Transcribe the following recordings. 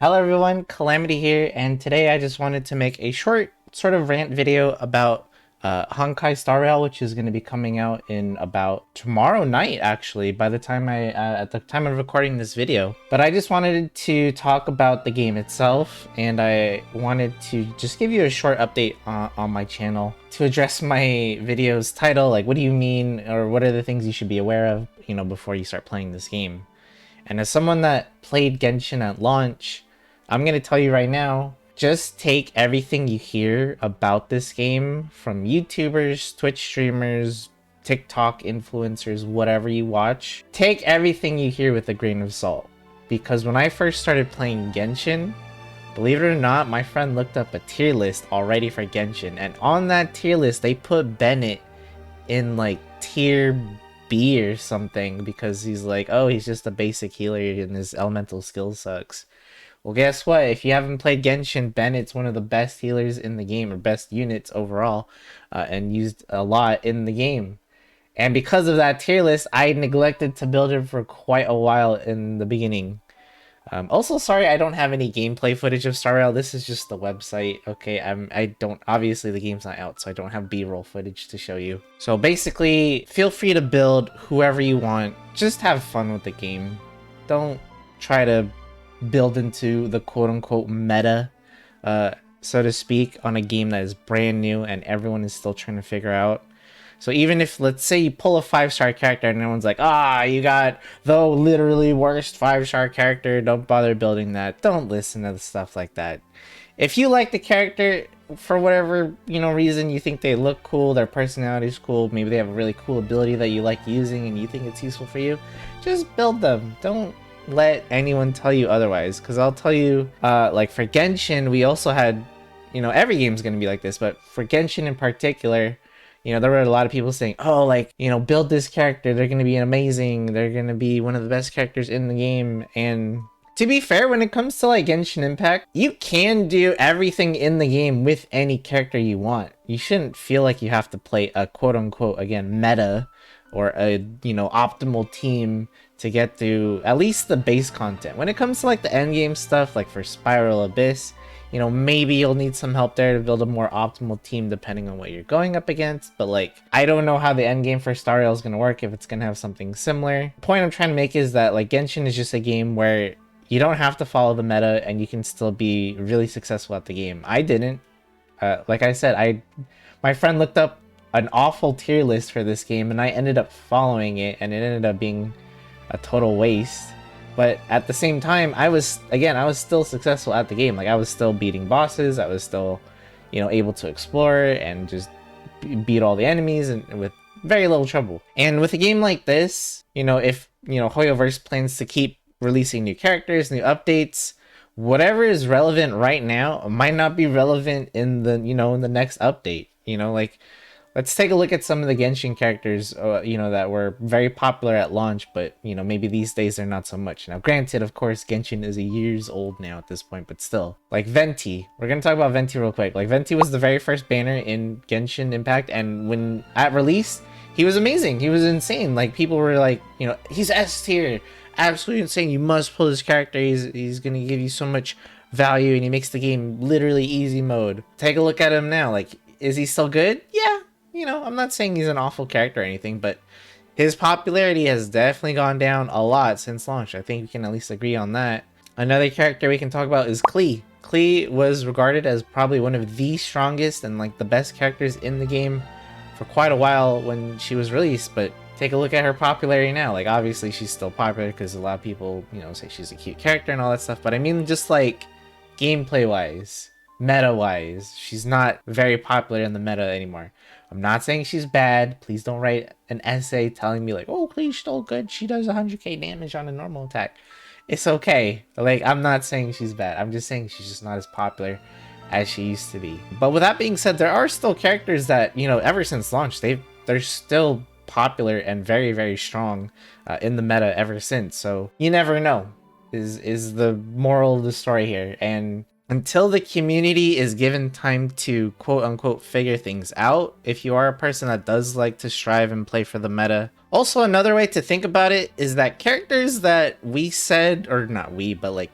Hello everyone, Calamity here, and today I just wanted to make a short sort of rant video about Honkai Star Rail, which is going to be coming out in about tomorrow night, actually, by the time at the time of recording this video. But I just wanted to talk about the game itself, and I wanted to just give you a short update on my channel to address my video's title, like what do you mean, or what are the things you should be aware of, before you start playing this game. And as someone that played Genshin at launch, I'm going to tell you right now, just take everything you hear about this game from YouTubers, Twitch streamers, TikTok influencers, whatever you watch. Take everything you hear with a grain of salt. Because when I first started playing Genshin, believe it or not, my friend looked up a tier list already for Genshin. And on that tier list, they put Bennett in like tier B or something because he's like, oh, he's just a basic healer and his elemental skill sucks. Well, guess what? If you haven't played Genshin, Bennett's one of the best healers in the game, or best units overall, and used a lot in the game. And because of that tier list, I neglected to build it for quite a while in the beginning. Also, sorry I don't have any gameplay footage of Star Rail. This is just the website. Okay, I don't, obviously the game's not out, so I don't have B-roll footage to show you. So basically, feel free to build whoever you want. Just have fun with the game. Don't try to build into the quote-unquote meta, so to speak, on a game that is brand new and everyone is still trying to figure out. So even if, let's say, you pull a 5-star character and everyone's like, you got the literally worst 5-star character, don't bother building that. Don't listen to the stuff like that. If you like the character for whatever, reason, you think they look cool, their personality is cool, maybe they have a really cool ability that you like using and you think it's useful for you, just build them. Don't let anyone tell you otherwise, because I'll tell you, like for Genshin, we also had, every game's gonna be like this, but for Genshin in particular, there were a lot of people saying, oh, like, build this character, they're gonna be amazing, they're gonna be one of the best characters in the game. And to be fair, when it comes to like Genshin Impact, you can do everything in the game with any character you want. You shouldn't feel like you have to play a quote-unquote, again, meta or a optimal team to get through at least the base content. When it comes to like the end game stuff, like for Spiral Abyss, maybe you'll need some help there to build a more optimal team depending on what you're going up against. But like, I don't know how the end game for Star Rail is going to work, if it's going to have something similar. The point I'm trying to make is that like Genshin is just a game where you don't have to follow the meta and you can still be really successful at the game. I didn't. Like I said, my friend looked up an awful tier list for this game and I ended up following it, and it ended up being a total waste. But at the same time, I was still successful at the game. Like, I was still beating bosses, I was still, able to explore and just beat all the enemies and with very little trouble. And with a game like this, if, Hoyoverse plans to keep releasing new characters, new updates, whatever is relevant right now might not be relevant in the, in the next update. Like, let's take a look at some of the Genshin characters, that were very popular at launch, but, maybe these days they're not so much. Now, granted, of course, Genshin is a years old now at this point, but still. Like Venti. We're going to talk about Venti real quick. Like, Venti was the very first banner in Genshin Impact, and when at release, he was amazing. He was insane. Like, people were like, he's S tier. Absolutely insane. You must pull this character. He's going to give you so much value, and he makes the game literally easy mode. Take a look at him now. Like, is he still good? Yeah. I'm not saying he's an awful character or anything, but his popularity has definitely gone down a lot since launch. I think we can at least agree on that. Another character we can talk about is Klee. Klee was regarded as probably one of the strongest and like the best characters in the game for quite a while when she was released, but take a look at her popularity now. Like, obviously she's still popular because a lot of people, say she's a cute character and all that stuff, but I mean just like gameplay-wise, meta-wise, she's not very popular in the meta anymore. I'm not saying she's bad. Please don't write an essay telling me like, oh, Klee's still good. She does 100k damage on a normal attack. It's okay. Like, I'm not saying she's bad. I'm just saying she's just not as popular as she used to be. But with that being said, there are still characters that, ever since launch, they're still popular and very, very strong in the meta ever since. So you never know is the moral of the story here. And until the community is given time to quote-unquote figure things out, if you are a person that does like to strive and play for the meta. Also, another way to think about it is that characters that we said, or not we, but like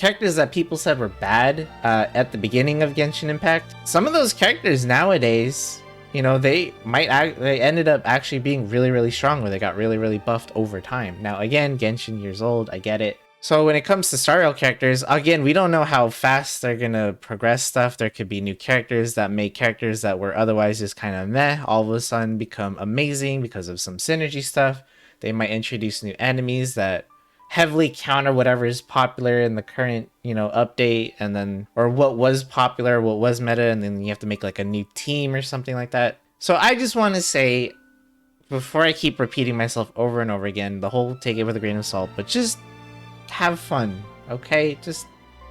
characters that people said were bad at the beginning of Genshin Impact, some of those characters nowadays, you know, they ended up actually being really, really strong, where they got really, really buffed over time. Now, again, Genshin years old, I get it. So when it comes to Star Rail characters, again, we don't know how fast they're gonna progress stuff. There could be new characters that make characters that were otherwise just kind of meh, all of a sudden become amazing because of some synergy stuff. They might introduce new enemies that heavily counter whatever is popular in the current, you know, update, and then, or what was popular, what was meta, and then you have to make like a new team or something like that. So I just want to say, before I keep repeating myself over and over again, the whole take it with a grain of salt, but just have fun, okay? Just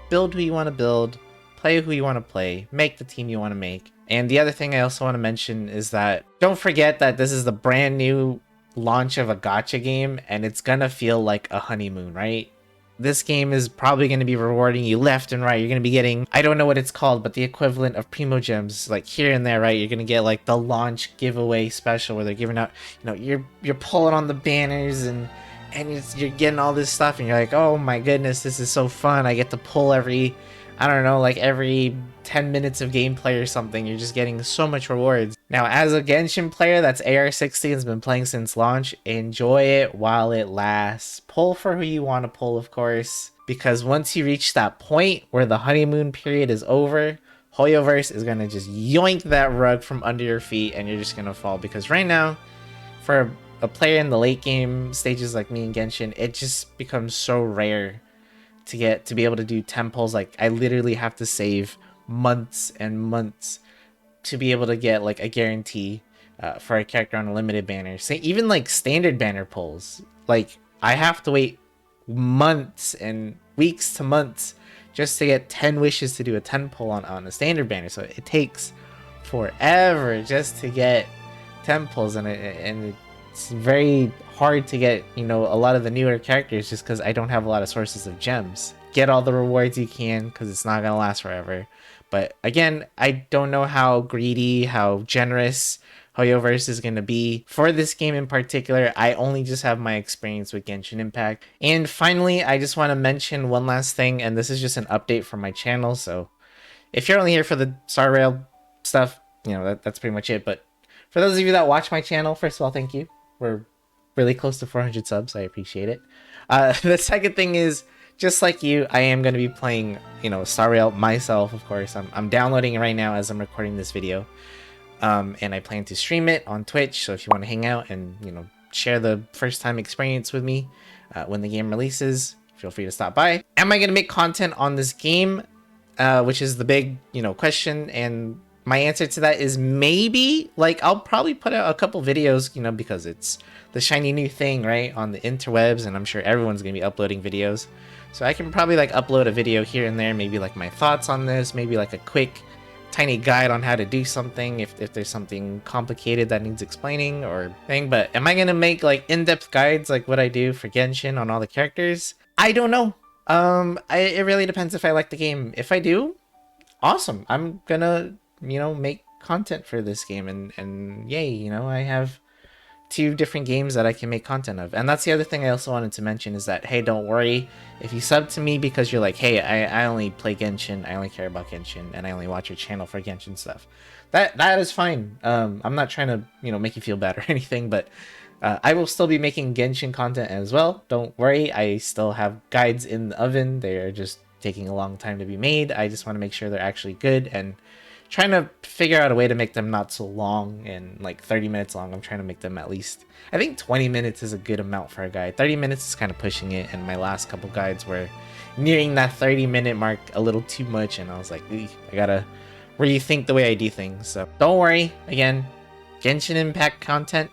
build who you want to build, play who you want to play, make the team you want to make. And the other thing I also want to mention is that don't forget that this is the brand new launch of a gacha game, and it's gonna feel like a honeymoon, right? This game is probably going to be rewarding you left and right. You're going to be getting, I don't know what it's called, but the equivalent of Primo Gems, like here and there, right? You're going to get like the launch giveaway special where they're giving out, you know, you're pulling on the banners and you're getting all this stuff, and you're like, oh my goodness, this is so fun. I get to pull every, I don't know, like every 10 minutes of gameplay or something. You're just getting so much rewards. Now, as a Genshin player that's AR60 and has been playing since launch, enjoy it while it lasts. Pull for who you want to pull, of course, because once you reach that point where the honeymoon period is over, Hoyoverse is going to just yoink that rug from under your feet, and you're just going to fall. Because right now, for a player in the late game stages like me in Genshin, it just becomes so rare to be able to do temples. Like, I literally have to save months and months to be able to get like a guarantee for a character on a limited banner. Say even like standard banner pulls, like I have to wait months and weeks to months just to get 10 wishes to do a 10 pull on a standard banner. So it takes forever just to get 10 pulls, and it's very hard to get, you know, a lot of the newer characters just because I don't have a lot of sources of gems. Get all the rewards you can because it's not going to last forever. But again, I don't know how greedy, how generous Hoyoverse is going to be for this game in particular. I only just have my experience with Genshin Impact. And finally, I just want to mention one last thing, and this is just an update for my channel. So if you're only here for the Star Rail stuff, you know, that's pretty much it. But for those of you that watch my channel, first of all, thank you. We're really close to 400 subs. I appreciate it. The second thing is, just like you, I am going to be playing, you know, Star Rail myself, of course. I'm downloading it right now as I'm recording this video. And I plan to stream it on Twitch, so if you want to hang out and, you know, share the first time experience with me when the game releases, feel free to stop by. Am I going to make content on this game? Which is the big, you know, question, and my answer to that is maybe. Like, I'll probably put out a couple videos, you know, because it's the shiny new thing, right, on the interwebs, and I'm sure everyone's going to be uploading videos. So I can probably like upload a video here and there, maybe like my thoughts on this, maybe like a quick tiny guide on how to do something if there's something complicated that needs explaining or thing. But am I gonna make like in-depth guides like what I do for Genshin on all the characters? I don't know. It really depends if I like the game. If I do, awesome. I'm gonna, you know, make content for this game, and yay, you know, I have 2 different games that I can make content of. And that's the other thing I also wanted to mention is that, hey, don't worry if you sub to me because you're like, hey, I only play Genshin, I only care about Genshin, and I only watch your channel for Genshin stuff. That is fine. I'm not trying to, you know, make you feel bad or anything, but I will still be making Genshin content as well. Don't worry, I still have guides in the oven. They are just taking a long time to be made. I just want to make sure they're actually good, and trying to figure out a way to make them not so long and like 30 minutes long. I'm trying to make them at least, I think 20 minutes is a good amount for a guide. 30 minutes is kind of pushing it, and my last couple guides were nearing that 30-minute mark a little too much, and I was like, I gotta rethink the way I do things. So don't worry, again, Genshin Impact content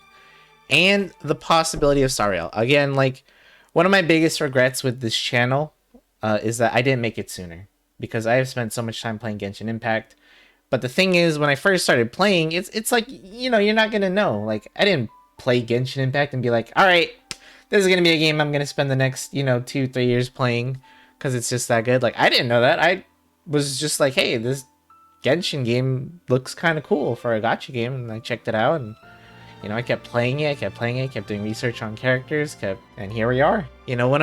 and the possibility of Star Rail. Again, like, one of my biggest regrets with this channel is that I didn't make it sooner, because I have spent so much time playing Genshin Impact. But the thing is, when I first started playing, it's like, you know, you're not gonna know. Like, I didn't play Genshin Impact and be like, all right, this is gonna be a game I'm gonna spend the next, you know, 2-3 years playing because it's just that good. Like, I didn't know that. I was just like, hey, this Genshin game looks kind of cool for a gacha game, and I checked it out, and, you know, I kept playing it, kept doing research on characters, and here we are. You know, when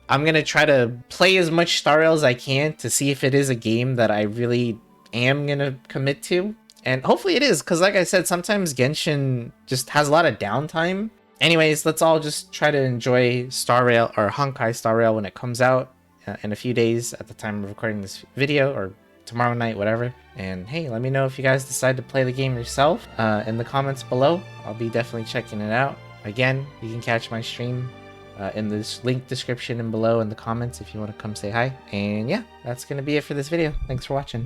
I'm gonna try to play as much Star Rail as I can to see if it is a game that I really am gonna commit to. And hopefully it is, because like I said, sometimes Genshin just has a lot of downtime. Anyways, let's all just try to enjoy Star Rail, or Honkai Star Rail, when it comes out in a few days at the time of recording this video, or tomorrow night, whatever. And hey, let me know if you guys decide to play the game yourself in the comments below. I'll be definitely checking it out. Again, you can catch my stream in this link description and below in the comments if you want to come say hi. And yeah, that's gonna be it for this video. Thanks for watching.